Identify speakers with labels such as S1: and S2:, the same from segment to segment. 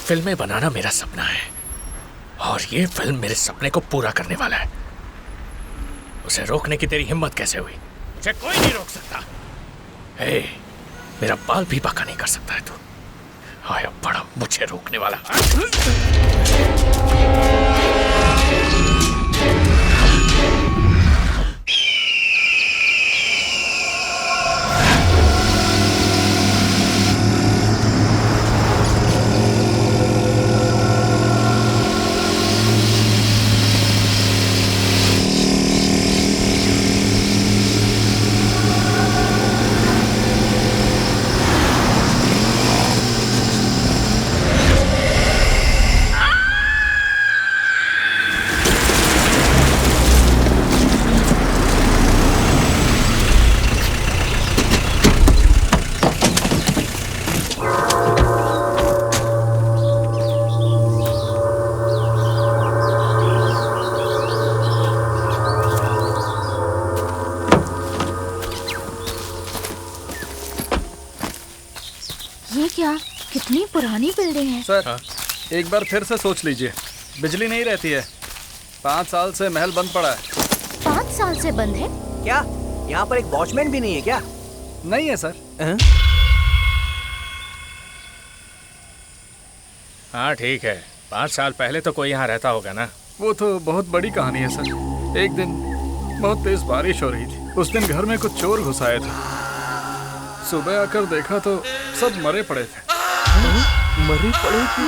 S1: फिल्में बनाना मेरा सपना है और ये फिल्म मेरे सपने को पूरा करने वाला है। उसे रोकने की तेरी हिम्मत कैसे हुई? मुझे कोई नहीं रोक सकता। हे, मेरा बाल भी बाका नहीं कर सकता है तू। आया बड़ा मुझे रोकने वाला।
S2: कितनी पुरानी बिल्डिंग है।
S3: सर एक बार फिर से सोच लीजिए, बिजली नहीं रहती है। 5 साल से महल बंद पड़ा है।
S2: 5 साल से बंद है?
S4: क्या यहाँ पर एक वॉचमैन भी नहीं है क्या?
S3: नहीं है सर।
S1: हाँ ठीक है, 5 साल पहले तो कोई यहाँ रहता होगा ना।
S3: वो तो बहुत बड़ी कहानी है सर। एक दिन बहुत तेज बारिश हो रही थी। उस दिन घर में कुछ चोर घुस आए थे। सुबह आकर देखा तो सब मरे पड़े थे।
S4: मरे पड़े थे?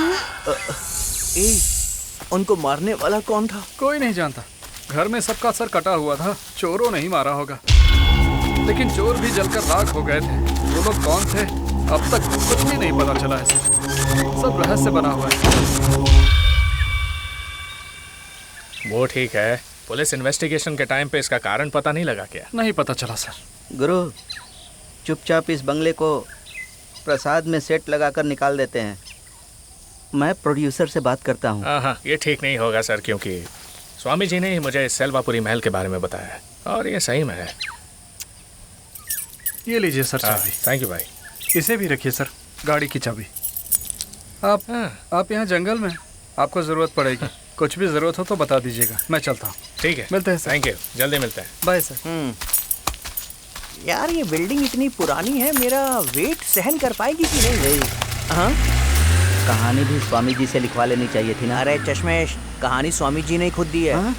S4: उनको मारने वाला कौन था?
S3: कोई नहीं जानता। घर में सबका सर कटा हुआ था। चोरों ने ही मारा होगा, लेकिन चोर भी जलकर राख हो गए थे। वो लोग कौन थे अब तक कुछ भी नहीं पता चला है। सब रहस्य बना हुआ है।
S1: वो ठीक है, पुलिस इन्वेस्टिगेशन के टाइम पे इसका कारण पता नहीं लगा क्या?
S3: नहीं पता चला सर।
S5: गुरु, चुपचाप इस बंगले को प्रसाद में सेट लगाकर निकाल देते हैं। मैं प्रोड्यूसर से बात करता हूँ।
S1: हाँ, ये ठीक नहीं होगा सर, क्योंकि स्वामी जी ने ही मुझे सेल्वापुरी महल के बारे में बताया है और ये सही में है।
S3: ये लीजिए सर चाबी।
S1: थैंक यू भाई।
S3: इसे भी रखिए सर, गाड़ी की चाबी। आप यहाँ जंगल में, आपको ज़रूरत पड़ेगी। कुछ भी ज़रूरत हो तो बता दीजिएगा, मैं चलता हूँ।
S1: ठीक है,
S3: मिलते हैं सर।
S1: थैंक यू, जल्दी मिलते हैं।
S3: Bye sir.
S4: यार ये बिल्डिंग इतनी पुरानी है, मेरा वेट सहन कर पाएगी कि नहीं? हाँ,
S5: कहानी भी स्वामी जी से लिखवा लेनी चाहिए थी ना।
S4: अरे चश्मेश, कहानी स्वामी जी ने खुद दी है।
S5: हाँ?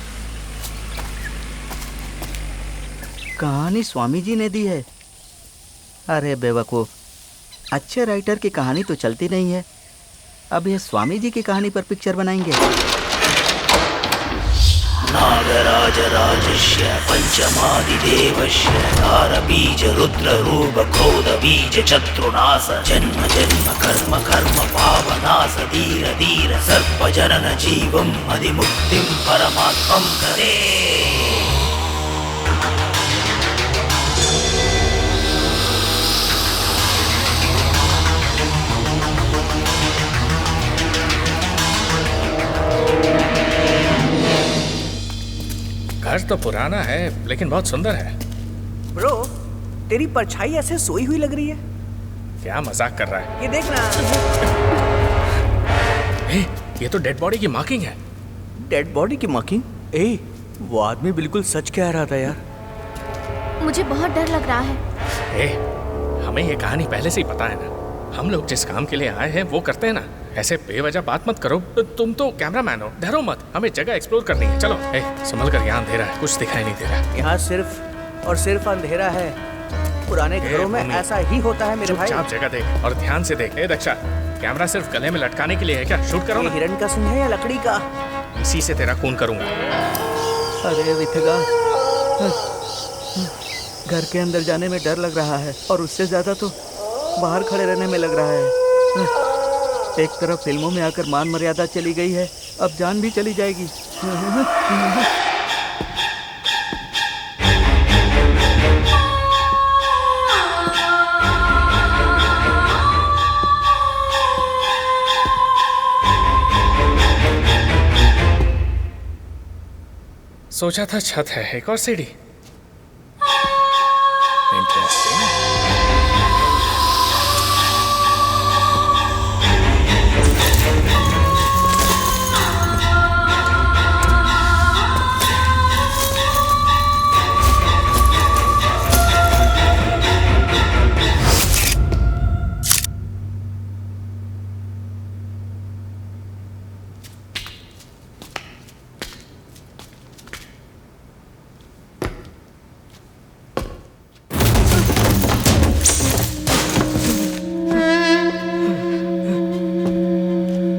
S5: कहानी स्वामी जी ने दी है? अरे बेवकूफ, अच्छे राइटर की कहानी तो चलती नहीं है। अब ये स्वामी जी की कहानी पर पिक्चर बनाएंगे।
S6: नागराज राजस्य पंचमादिदेवस्य तारबीज रुद्ररूप क्रोधबीज चतुर्नाश जन्म जन्म कर्म कर्म पावनाश धीर धीर सर्पजनन जीवम् अधिमुक्तिं परमात्मं करे।
S1: घर तो पुराना है लेकिन बहुत सुंदर है।
S4: ब्रो, तेरी परछाई ऐसे सोई हुई लग रही है।
S1: क्या मजाक कर रहा है?
S4: ये देखना।
S1: ये तो डेड बॉडी की मार्किंग है।
S4: डेड बॉडी की मार्किंग? वो आदमी बिल्कुल सच कह रहा था यार।
S2: मुझे बहुत डर लग रहा है।
S1: हमें ये कहानी पहले से ही पता है ना। हम लोग जिस काम के लिए आए हैं वो करते हैं ना। ऐसे बेवजह बात मत करो। तुम तो कैमरामैन हो, डरो मत। हमें जगह एक्सप्लोर करनी है। चलो संभल कर, यहाँ अंधेरा है, कुछ दिखाई नहीं दे रहा।
S4: यहाँ सिर्फ और सिर्फ अंधेरा है। पुराने घरों में ऐसा ही होता है मेरे भाई।
S1: चुपचाप जगह देख और ध्यान से देख। दक्षा, कैमरा सिर्फ गले में लटकाने के लिए है क्या? शूट करो ना।
S4: हिरण का सिंह है या लकड़ी का?
S1: इसी से तेरा खून करूंगा।
S5: अरे विथगा, घर के अंदर जाने में डर लग रहा है और उससे ज्यादा तो बाहर खड़े रहने में लग रहा है। एक तरफ फिल्मों में आकर मान मर्यादा चली गई है, अब जान भी चली जाएगी।
S1: सोचा था छत है, एक और सीढ़ी। इंटरेस्टिंग।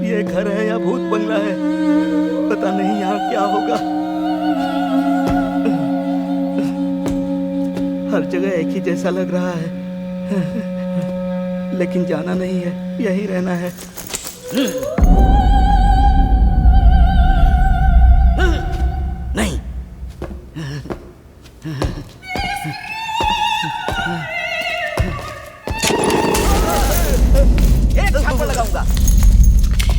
S5: ये घर है या भूत बंगला है, पता नहीं यहाँ क्या होगा। हर जगह एक ही जैसा लग रहा है, लेकिन जाना नहीं है, यहीं रहना है। नहीं, एक थप्पड़ लगाऊंगा।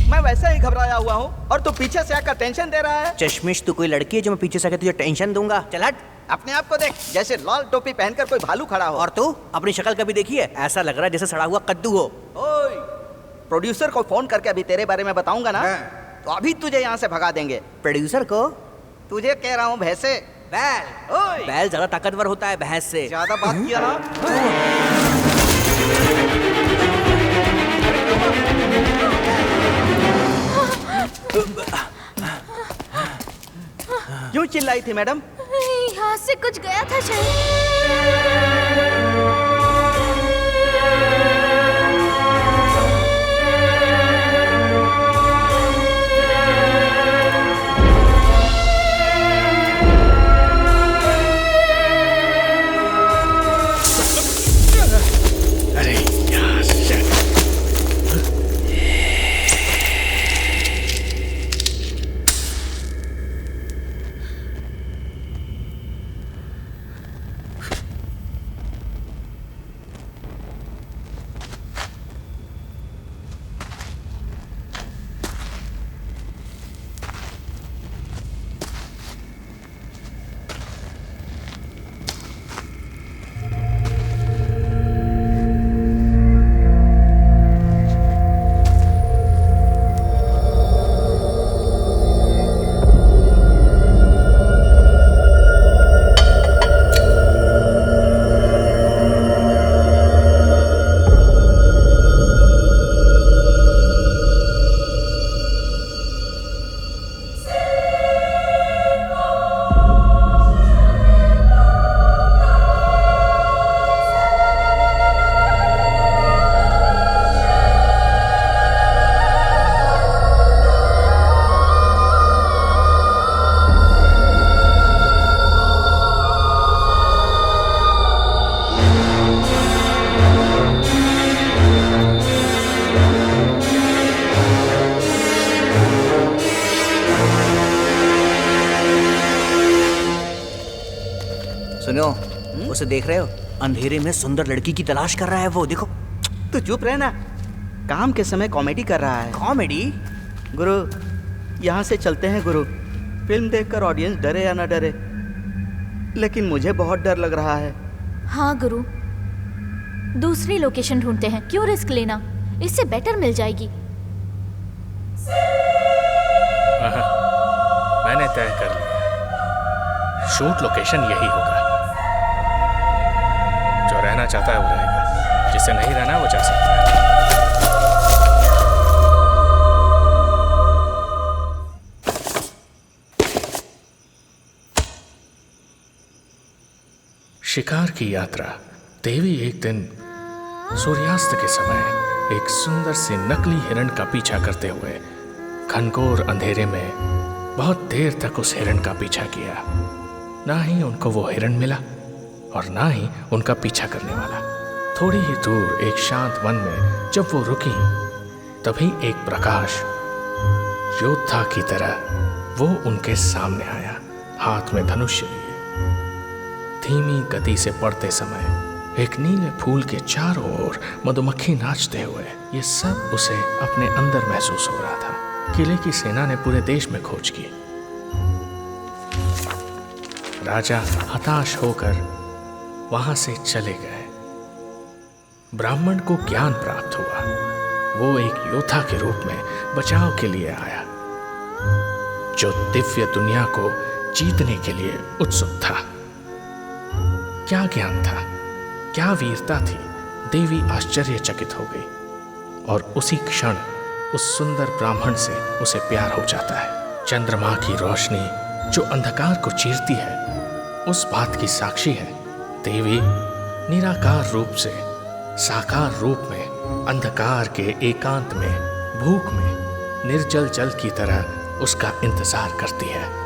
S5: मैं वैसे ही घबराया हुआ हूँ और तू पीछे से आकर टेंशन दे रहा है।
S4: चश्मिश, तू कोई लड़की है जो मैं पीछे से आके तुझे टेंशन दूंगा? चल हट।
S5: अपने आप को देख, जैसे लाल टोपी पहनकर कोई भालू खड़ा हो।
S4: और तू अपनी शक्ल कभी देखी है? ऐसा लग रहा है जैसे सड़ा हुआ कद्दू हो।
S5: ओए, प्रोड्यूसर को फोन करके अभी तेरे बारे में बताऊंगा ना, तो अभी तुझे यहाँ से भगा देंगे।
S4: प्रोड्यूसर को?
S5: तुझे कह रहा हूँ भैंसे।
S4: बैल।
S5: ओए,
S4: बैल ज्यादा ताकतवर होता है भैंस से।
S5: ज्यादा बात किया ना। क्यों चिल्लाई थी मैडम?
S2: यहाँ से कुछ गया था शायद।
S1: अरे यार, shit।
S4: सुनो, उसे देख रहे हो? अंधेरे में सुंदर लड़की की तलाश कर रहा है वो, देखो।
S5: तू चुप रहना, काम के समय कॉमेडी कर रहा है।
S4: कॉमेडी?
S5: गुरु, यहाँ से चलते हैं गुरु। फिल्म देखकर ऑडियंस डरे या ना डरे, लेकिन मुझे बहुत डर लग रहा है।
S2: हाँ गुरु, दूसरी लोकेशन ढूंढते हैं, क्यों रिस्क लेना, इससे बेटर मिल जाएगी।
S1: मैंने तय कर लिया, शूट लोकेशन यही होगा। जो रहना चाहता है वो रहेगा, जिसे नहीं रहना वो जा सकता है। शिकार की यात्रा। देवी एक दिन सूर्यास्त के समय एक सुंदर सी नकली हिरण का पीछा करते हुए घनघोर अंधेरे में बहुत देर तक उस हिरण का पीछा किया। ना ही उनको वो हिरण मिला और ना ही उनका पीछा करने वाला। थोड़ी ही दूर एक शांत वन में जब वो रुकी, तभी एक प्रकाश योद्धा की तरह वो उनके सामने आया, हाथ में धनुष लिए। धीमी गति से पड़ते समय एक नीले फूल के चारों ओर मधुमक्खी नाचते हुए, ये सब उसे अपने अंदर महसूस हो रहा था। किले की सेना ने पूरे देश में खोज की, राजा हताश होकर वहां से चले गए। ब्राह्मण को ज्ञान प्राप्त हुआ। वो एक योद्धा के रूप में बचाव के लिए आया, जो दिव्य दुनिया को जीतने के लिए उत्सुक था। क्या ज्ञान था, क्या वीरता थी। देवी आश्चर्यचकित हो गई और उसी क्षण उस सुंदर ब्राह्मण से उसे प्यार हो जाता है। चंद्रमा की रोशनी जो अंधकार को चीरती है, उस बात की साक्षी है। देवी निराकार रूप से साकार रूप में अंधकार के एकांत में, भूख में, निर्जल जल की तरह उसका इंतजार करती है।